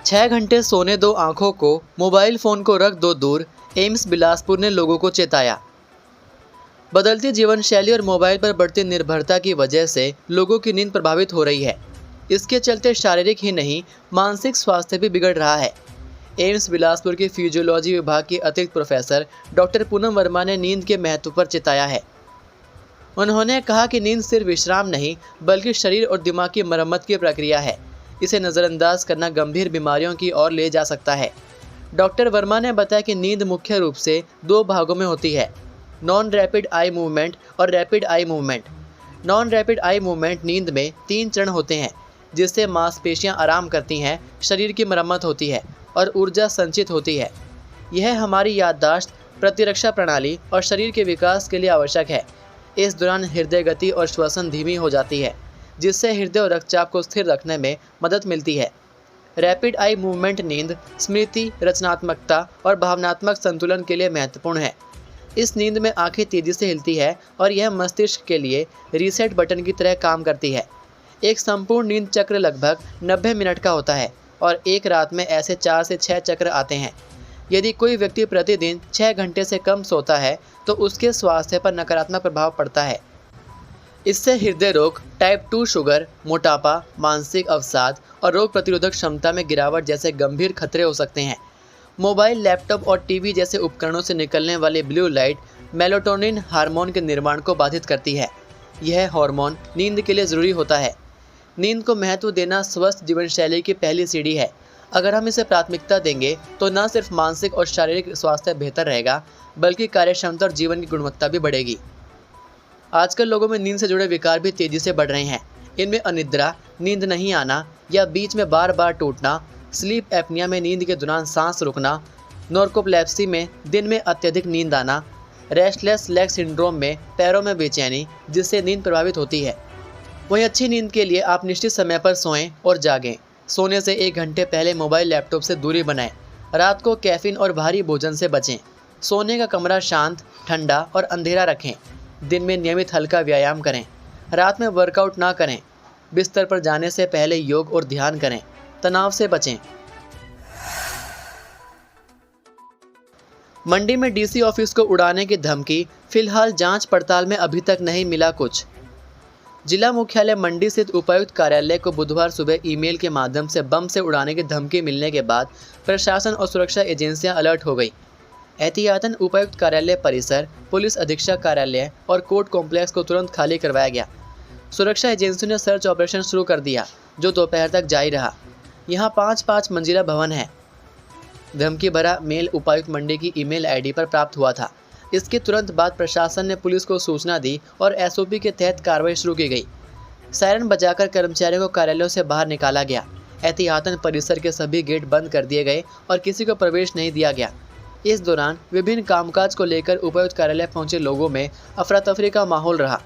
6 घंटे सोने दो आंखों को, मोबाइल फ़ोन को रख दो दूर, एम्स बिलासपुर ने लोगों को चेताया। बदलती जीवन शैली और मोबाइल पर बढ़ती निर्भरता की वजह से लोगों की नींद प्रभावित हो रही है। इसके चलते शारीरिक ही नहीं, मानसिक स्वास्थ्य भी बिगड़ रहा है। एम्स बिलासपुर के फिजियोलॉजी विभाग की अतिरिक्त प्रोफेसर डॉक्टर पूनम वर्मा ने नींद के महत्व पर चेताया है। उन्होंने कहा कि नींद सिर्फ विश्राम नहीं, बल्कि शरीर और दिमाग की मरम्मत की प्रक्रिया है। इसे नज़रअंदाज करना गंभीर बीमारियों की ओर ले जा सकता है। डॉक्टर वर्मा ने बताया कि नींद मुख्य रूप से 2 भागों में होती है, नॉन रैपिड आई मूवमेंट और rapid eye movement. Non rapid eye movement नींद में 3 चरण होते हैं, जिससे मांसपेशियां आराम करती हैं, शरीर की मरम्मत होती है और ऊर्जा संचित होती है। यह हमारी याददाश्त, प्रतिरक्षा प्रणाली और शरीर के विकास के लिए आवश्यक है। इस दौरान हृदय गति और श्वसन धीमी हो जाती है, जिससे हृदय और रक्तचाप को स्थिर रखने में मदद मिलती है। रैपिड आई मूवमेंट नींद स्मृति, रचनात्मकता और भावनात्मक संतुलन के लिए महत्वपूर्ण है। इस नींद में आंखें तेजी से हिलती है और यह मस्तिष्क के लिए रीसेट बटन की तरह काम करती है। एक संपूर्ण नींद चक्र लगभग 90 मिनट का होता है और एक रात में ऐसे 4 से 6 चक्र आते हैं। यदि कोई व्यक्ति प्रतिदिन 6 घंटे से कम सोता है तो उसके स्वास्थ्य पर नकारात्मक प्रभाव पड़ता है। इससे हृदय रोग, टाइप 2 शुगर, मोटापा, मानसिक अवसाद और रोग प्रतिरोधक क्षमता में गिरावट जैसे गंभीर खतरे हो सकते हैं। मोबाइल, लैपटॉप और टीवी जैसे उपकरणों से निकलने वाली ब्लू लाइट मेलाटोनिन हार्मोन के निर्माण को बाधित करती है। यह हार्मोन नींद के लिए ज़रूरी होता है। नींद को महत्व देना स्वस्थ जीवन शैली की पहली सीढ़ी है। अगर हम इसे प्राथमिकता देंगे तो न सिर्फ मानसिक और शारीरिक स्वास्थ्य बेहतर रहेगा, बल्कि कार्यक्षमता और जीवन की गुणवत्ता भी बढ़ेगी। आजकल लोगों में नींद से जुड़े विकार भी तेज़ी से बढ़ रहे हैं। इनमें अनिद्रा, नींद नहीं आना या बीच में बार बार टूटना, स्लीप एपनिया में नींद के दौरान सांस रुकना, नोर्कोप्लेप्सी में दिन में अत्यधिक नींद आना, रेस्टलेस लेग सिंड्रोम में पैरों में बेचैनी, जिससे नींद प्रभावित होती है। वहीं अच्छी नींद के लिए आप निश्चित समय पर सोएं और जागें। सोने से 1 घंटे पहले मोबाइल, लैपटॉप से दूरी बनाएं। रात को कैफीन और भारी भोजन से बचें। सोने का कमरा शांत, ठंडा और अंधेरा रखें। दिन में नियमित हल्का व्यायाम करें। रात में वर्कआउट ना करें। बिस्तर पर जाने से पहले योग और ध्यान करें। तनाव से बचें। मंडी में डीसी ऑफिस को उड़ाने की धमकी, फिलहाल जांच पड़ताल में अभी तक नहीं मिला कुछ। जिला मुख्यालय मंडी स्थित उपायुक्त कार्यालय को बुधवार सुबह ईमेल के माध्यम से बम से उड़ाने की धमकी मिलने के बाद प्रशासन और सुरक्षा एजेंसियां अलर्ट हो गई। एहतियातन उपायुक्त कार्यालय परिसर, पुलिस अधीक्षक कार्यालय और कोर्ट कॉम्प्लेक्स को तुरंत खाली करवाया गया। सुरक्षा एजेंसियों ने सर्च ऑपरेशन शुरू कर दिया, जो दोपहर तक जारी रहा। यहाँ 5 मंजिला भवन है। धमकी भरा मेल उपायुक्त मंडी की ईमेल आईडी पर प्राप्त हुआ था। इसके तुरंत बाद प्रशासन ने पुलिस को सूचना दी और एसओपी के तहत कार्रवाई शुरू की गई। सायरन बजाकर कर्मचारियों को कार्यालयों से बाहर निकाला गया। एहतियातन परिसर के सभी गेट बंद कर दिए गए और किसी को प्रवेश नहीं दिया गया। इस दौरान विभिन्न कामकाज को लेकर उपायुक्त कार्यालय पहुंचे लोगों में अफरा तफरी का माहौल रहा।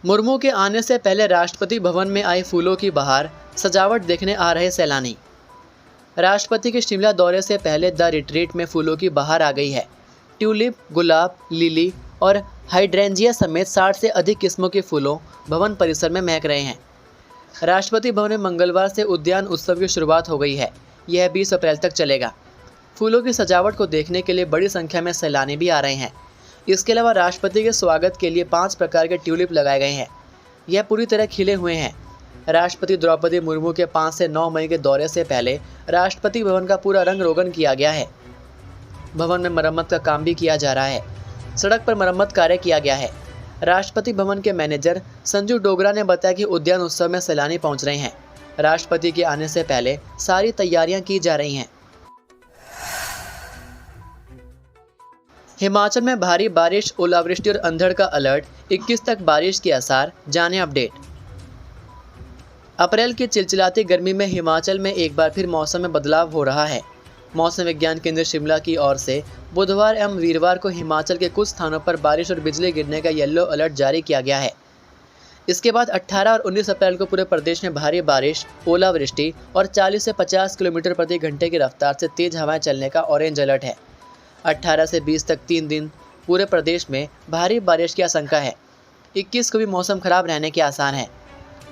मुर्मू के आने से पहले राष्ट्रपति भवन में आई फूलों की बहार, सजावट देखने आ रहे सैलानी। राष्ट्रपति के शिमला दौरे से पहले द रिट्रीट में फूलों की बहार आ गई है। ट्यूलिप, गुलाब, लिली और हाइड्रेंजिया समेत 60 से अधिक किस्मों के फूलों भवन परिसर में महक रहे हैं। राष्ट्रपति भवन में मंगलवार से उद्यान उत्सव की शुरुआत हो गई है। यह 20 अप्रैल तक चलेगा। फूलों की सजावट को देखने के लिए बड़ी संख्या में सैलानी भी आ रहे हैं। इसके अलावा राष्ट्रपति के स्वागत के लिए 5 प्रकार के ट्यूलिप लगाए गए हैं। यह पूरी तरह खिले हुए हैं। राष्ट्रपति द्रौपदी मुर्मू के 5 से 9 मई के दौरे से पहले राष्ट्रपति भवन का पूरा रंग रोगन किया गया है। भवन में मरम्मत का काम भी किया जा रहा है। सड़क पर मरम्मत कार्य किया गया है। राष्ट्रपति भवन के मैनेजर संजू डोगरा ने बताया कि उद्यान उत्सव में सैलानी पहुंच रहे हैं। राष्ट्रपति के आने से पहले सारी तैयारियां की जा रही हैं। हिमाचल में भारी बारिश, ओलावृष्टि और अंधड़ का अलर्ट, 21 तक बारिश के आसार, जाने अपडेट। अप्रैल की चिलचिलाती गर्मी में हिमाचल में एक बार फिर मौसम में बदलाव हो रहा है। मौसम विज्ञान केंद्र शिमला की ओर से बुधवार एवं वीरवार को हिमाचल के कुछ स्थानों पर बारिश और बिजली गिरने का येलो अलर्ट जारी किया गया है। इसके बाद 18 और 19 अप्रैल को पूरे प्रदेश में भारी बारिश, ओलावृष्टि और 40 से 50 किलोमीटर प्रति घंटे की रफ्तार से तेज हवाएं चलने का ऑरेंज अलर्ट है। 18 से 20 तक 3 दिन पूरे प्रदेश में भारी बारिश की आशंका है। 21 को भी मौसम खराब रहने के आसार हैं।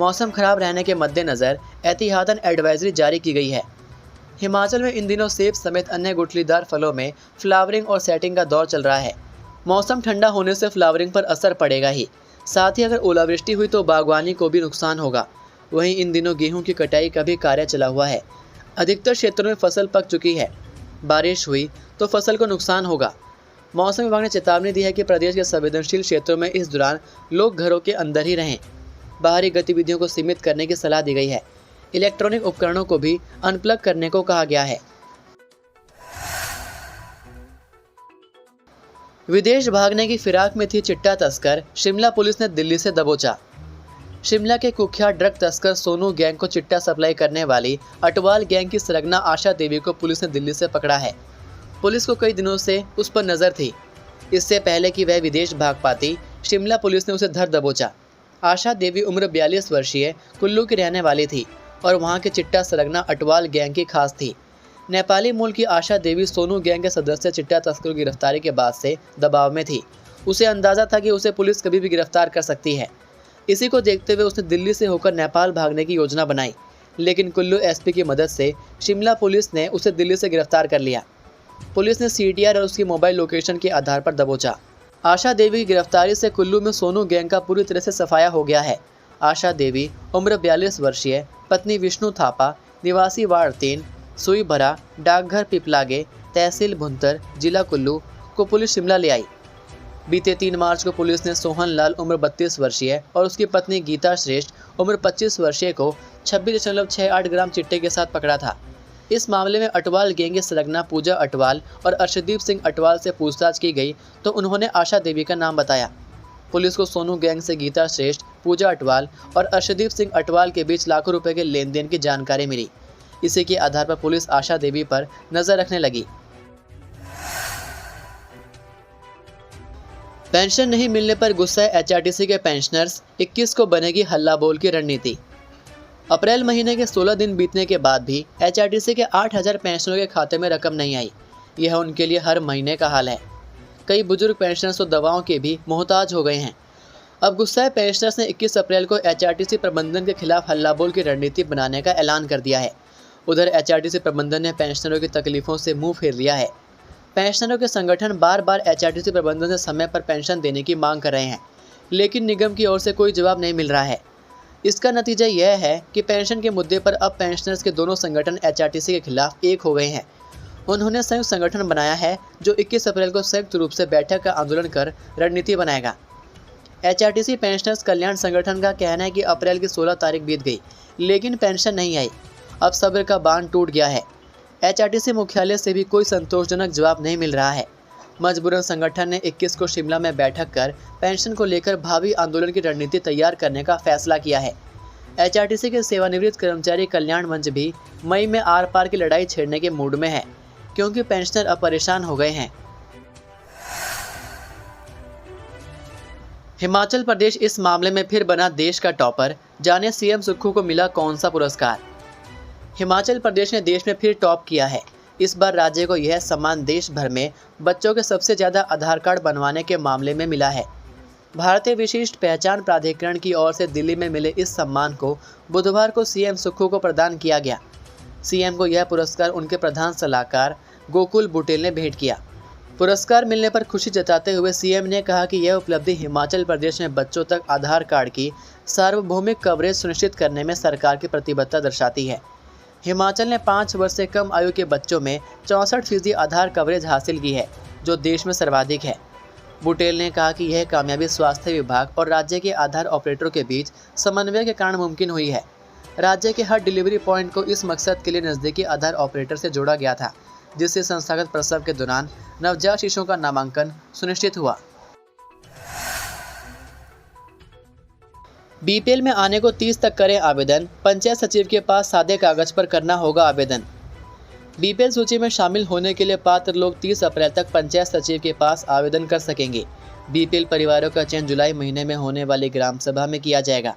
मौसम खराब रहने के मद्देनज़र एहतियातन एडवाइजरी जारी की गई है। हिमाचल में इन दिनों सेब समेत अन्य गुठलीदार फलों में फ्लावरिंग और सेटिंग का दौर चल रहा है। मौसम ठंडा होने से फ्लावरिंग पर असर पड़ेगा ही, साथ ही अगर ओलावृष्टि हुई तो बागवानी को भी नुकसान होगा। वहीं इन दिनों गेहूं की कटाई का भी कार्य चला हुआ है। अधिकतर क्षेत्रों में फसल पक चुकी है। बारिश हुई तो फसल को नुकसान होगा। मौसम विभाग ने चेतावनी दी है कि प्रदेश के संवेदनशील क्षेत्रों में इस दौरान लोग घरों के अंदर ही रहें। बाहरी गतिविधियों को सीमित करने की सलाह दी गई है। इलेक्ट्रॉनिक उपकरणों को भी अनप्लग करने को कहा गया है। विदेश भागने की फिराक में थी चिट्टा तस्कर, शिमला पुलिस ने दिल्ली से दबोचा। शिमला के कुख्यात ड्रग तस्कर सोनू गैंग को चिट्टा सप्लाई करने वाली अटवाल गैंग की सरगना आशा देवी को पुलिस ने दिल्ली से पकड़ा है। पुलिस को कई दिनों से उस पर नज़र थी। इससे पहले कि वह विदेश भाग पाती, शिमला पुलिस ने उसे धर दबोचा। आशा देवी उम्र 42 वर्षीय कुल्लू की रहने वाली थी और वहां के चिट्टा सरगना अटवाल गैंग की खास थी। नेपाली मूल की आशा देवी सोनू गैंग के सदस्य चिट्टा तस्करों की गिरफ्तारी के बाद से दबाव में थी। उसे अंदाज़ा था कि उसे पुलिस कभी भी गिरफ्तार कर सकती है। इसी को देखते हुए उसने दिल्ली से होकर नेपाल भागने की योजना बनाई, लेकिन कुल्लू एसपी की मदद से शिमला पुलिस ने उसे दिल्ली से गिरफ्तार कर लिया। पुलिस ने सीटीआर और उसकी मोबाइल लोकेशन के आधार पर दबोचा। आशा देवी की गिरफ्तारी से कुल्लू में सोनू गैंग का पूरी तरह से सफाया हो गया है। आशा देवी उम्र 42 वर्षीय, पत्नी विष्णु थापा, निवासी वार्ड 3, सुईभरा, डाकघर पिपलागे, तहसील भुंतर, जिला कुल्लू को पुलिस शिमला ले आई। बीते 3 मार्च को पुलिस ने सोहन लाल उम्र 32 वर्षीय और उसकी पत्नी गीता श्रेष्ठ उम्र 25 वर्षीय को 26.68 ग्राम चिट्टे के साथ पकड़ा था। इस मामले में अटवाल गैंग की सरगना पूजा अटवाल और अर्शदीप सिंह अटवाल से पूछताछ की गई तो उन्होंने आशा देवी का नाम बताया। पुलिस को सोनू गैंग से गीता श्रेष्ठ, पूजा अटवाल और अर्शदीप सिंह अटवाल के बीच लाखों रुपए के लेन देन की जानकारी मिली। इसी के आधार पर पुलिस आशा देवी पर नजर रखने लगी। पेंशन नहीं मिलने पर गुस्साए एचआरटीसी के पेंशनर्स, 21 को बनेगी हल्ला बोल की रणनीति। अप्रैल महीने के 16 दिन बीतने के बाद भी एचआरटीसी के 8000 पेंशनरों के खाते में रकम नहीं आई। यह उनके लिए हर महीने का हाल है। कई बुजुर्ग पेंशनर्स तो दवाओं के भी मोहताज हो गए हैं। अब गुस्साए पेंशनर्स ने 21 अप्रैल को एचआरटीसी प्रबंधन के खिलाफ हल्ला बोल की रणनीति बनाने का ऐलान कर दिया है। उधर एचआरटीसी प्रबंधन ने पेंशनरों की तकलीफों से मुंह फेर लिया है। पेंशनरों के संगठन बार बार एचआरटीसी प्रबंधन से समय पर पेंशन देने की मांग कर रहे हैं, लेकिन निगम की ओर से कोई जवाब नहीं मिल रहा है। इसका नतीजा यह है कि पेंशन के मुद्दे पर अब पेंशनर्स के दोनों संगठन एचआरटीसी के खिलाफ एक हो गए हैं। उन्होंने संयुक्त संगठन बनाया है जो 21 अप्रैल को संयुक्त रूप से बैठक का आंदोलन कर रणनीति बनाएगा। एचआरटीसी पेंशनर्स कल्याण संगठन का कहना है कि अप्रैल की 16 तारीख बीत गई, लेकिन पेंशन नहीं आई। अब सब्र का बांध टूट गया है। एचआरटीसी मुख्यालय से भी कोई संतोषजनक जवाब नहीं मिल रहा है। मजबूरन संगठन ने 21 को शिमला में बैठक कर पेंशन को लेकर भावी आंदोलन की रणनीति तैयार करने का फैसला किया है। एचआरटीसी के सेवानिवृत्त कर्मचारी कल्याण मंच भी मई में आर पार की लड़ाई छेड़ने के मूड में है, क्योंकि पेंशनर अब परेशान हो गए हैं। हिमाचल प्रदेश इस मामले में फिर बना देश का टॉपर। जाने सीएम सुक्खू को मिला कौन सा पुरस्कार। हिमाचल प्रदेश ने देश में फिर टॉप किया है। इस बार राज्य को यह सम्मान देश भर में बच्चों के सबसे ज़्यादा आधार कार्ड बनवाने के मामले में मिला है। भारतीय विशिष्ट पहचान प्राधिकरण की ओर से दिल्ली में मिले इस सम्मान को बुधवार को सीएम सुक्खू को प्रदान किया गया। सीएम को यह पुरस्कार उनके प्रधान सलाहकार गोकुल बुटेल ने भेंट किया। पुरस्कार मिलने पर खुशी जताते हुए सीएम ने कहा कि यह उपलब्धि हिमाचल प्रदेश में बच्चों तक आधार कार्ड की सार्वभौमिक कवरेज सुनिश्चित करने में सरकार की प्रतिबद्धता दर्शाती है। हिमाचल ने 5 वर्ष से कम आयु के बच्चों में 64% आधार कवरेज हासिल की है, जो देश में सर्वाधिक है। बुटेल ने कहा कि यह कामयाबी स्वास्थ्य विभाग और राज्य के आधार ऑपरेटरों के बीच समन्वय के कारण मुमकिन हुई है। राज्य के हर डिलीवरी पॉइंट को इस मकसद के लिए नज़दीकी आधार ऑपरेटर से जोड़ा गया था, जिससे संस्थागत प्रसव के दौरान नवजात शिशुओं का नामांकन सुनिश्चित हुआ। बीपीएल में आने को 30 तक करें आवेदन। पंचायत सचिव के पास सादे कागज पर करना होगा आवेदन। बीपीएल सूची में शामिल होने के लिए पात्र लोग 30 अप्रैल तक पंचायत सचिव के पास आवेदन कर सकेंगे। बीपीएल परिवारों का चयन जुलाई महीने में होने वाली ग्राम सभा में किया जाएगा।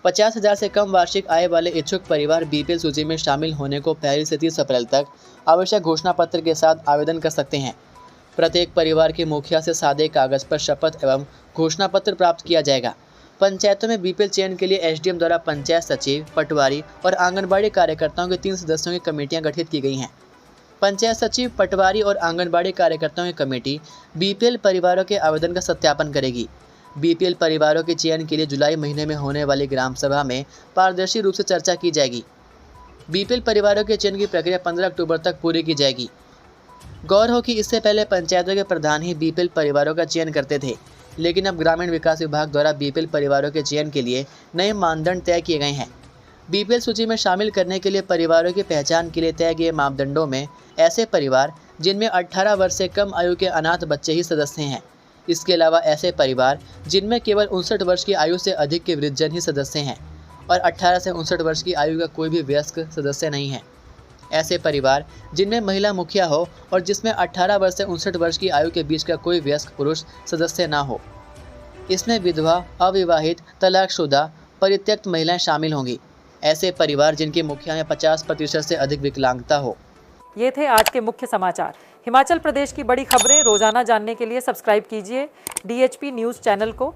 50,000 से कम वार्षिक आय वाले इच्छुक परिवार बीपीएल सूची में शामिल होने को 1 से 30 अप्रैल तक आवश्यक घोषणा पत्र के साथ आवेदन कर सकते हैं। प्रत्येक परिवार के मुखिया से सादे कागज पर शपथ एवं घोषणा पत्र प्राप्त किया जाएगा। पंचायतों में बीपीएल चयन के लिए एसडीएम द्वारा पंचायत सचिव, पटवारी और आंगनबाड़ी कार्यकर्ताओं की 3 सदस्यों की कमेटियां गठित की गई हैं। पंचायत सचिव, पटवारी और आंगनबाड़ी कार्यकर्ताओं की कमेटी बीपीएल परिवारों के आवेदन का सत्यापन करेगी। बीपीएल परिवारों के चयन के लिए जुलाई महीने में होने वाली ग्राम सभा में पारदर्शी रूप से चर्चा की जाएगी। बीपीएल परिवारों के चयन की प्रक्रिया 15 अक्टूबर तक पूरी की जाएगी। गौर हो कि इससे पहले पंचायतों के प्रधान ही बीपीएल परिवारों का चयन करते थे, लेकिन अब ग्रामीण विकास विभाग द्वारा बीपीएल परिवारों के चयन के लिए नए मानदंड तय किए गए हैं। बीपीएल सूची में शामिल करने के लिए परिवारों की पहचान के लिए तय गए मापदंडों में ऐसे परिवार जिनमें 18 वर्ष से कम आयु के अनाथ बच्चे ही सदस्य हैं। इसके अलावा ऐसे परिवार जिनमें केवल 59 वर्ष की आयु से अधिक के वृद्धजन ही सदस्य हैं और 18 से 59 वर्ष की आयु का कोई भी वयस्क सदस्य नहीं है। ऐसे परिवार जिनमें महिला मुखिया हो और जिसमें 18 वर्ष से 59 वर्ष की आयु के बीच का कोई वयस्क पुरुष सदस्य ना हो। इसमें विधवा, अविवाहित, तलाकशुदा, परित्यक्त महिलाएं शामिल होंगी। ऐसे परिवार जिनकी मुखिया में 50% से अधिक विकलांगता हो। ये थे आज के मुख्य समाचार। हिमाचल प्रदेश की बड़ी खबरें रोजाना जानने के लिए सब्सक्राइब कीजिए DHP न्यूज़ चैनल को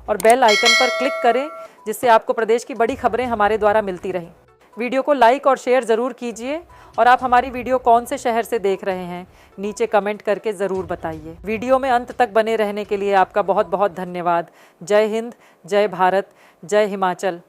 और बेल आइकन पर क्लिक करें, जिससे आपको प्रदेश की बड़ी खबरें हमारे द्वारा मिलती रहें। वीडियो को लाइक और शेयर ज़रूर कीजिए और आप हमारी वीडियो कौन से शहर से देख रहे हैं नीचे कमेंट करके ज़रूर बताइए। वीडियो में अंत तक बने रहने के लिए आपका बहुत बहुत धन्यवाद। जय हिंद, जय भारत, जय हिमाचल।